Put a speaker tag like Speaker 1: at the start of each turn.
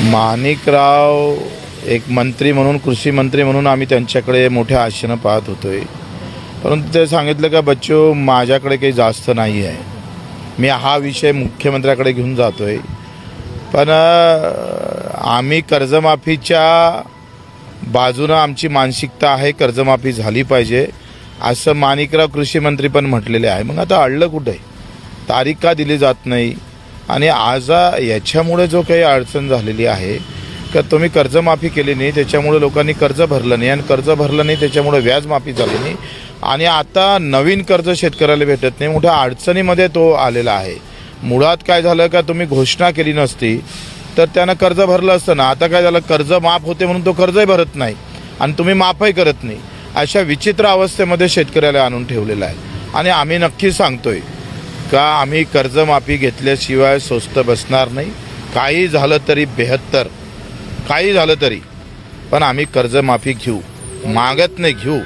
Speaker 1: माणिकराव एक मंत्री म्हणून, कृषी मंत्री म्हणून आम्ही त्यांच्याकडे मोठ्या आशेनं पाहत होतोय, परंतु ते सांगितलं का बच्चो माझ्याकडे काही जास्त नाही आहे, मी हा विषय मुख्यमंत्र्याकडे घेऊन जातोय. पण आम्ही कर्जमाफीच्या बाजूनं आमची मानसिकता आहे, कर्जमाफी झाली पाहिजे असं माणिकराव कृषी मंत्री पण म्हटलेले आहे. मग आता अडलं कुठं आहे, तारीख का दिली जात नाही? आणि आज याच्यामुळे जो काही अडचण झालेली आहे का तुम्ही कर्जमाफी केली नाही, त्याच्यामुळे लोकांनी कर्ज भरलं नाही, आणि कर्ज भरलं नाही त्याच्यामुळे व्याजमाफी झाली नाही, आणि आता नवीन कर्ज शेतकऱ्याला भेटत नाही. मोठ्या अडचणीमध्ये तो आलेला आहे. मुळात काय झालं का तुम्ही घोषणा केली नसती तर त्यानं कर्ज भरलं असतं ना. आता काय झालं, कर्ज माफ होते म्हणून तो कर्जही भरत नाही आणि तुम्ही माफही करत नाही. अशा विचित्र अवस्थेमध्ये शेतकऱ्याला आणून ठेवलेलं आहे. आणि आम्ही नक्की सांगतोय का आम्ही कर्जमाफी घेतल्याशिवाय स्वस्त बसणार नाही. काही झालं तरी 72, काही झालं तरी पण आम्ही कर्जमाफी घेऊ, मागत नाही, घेऊ.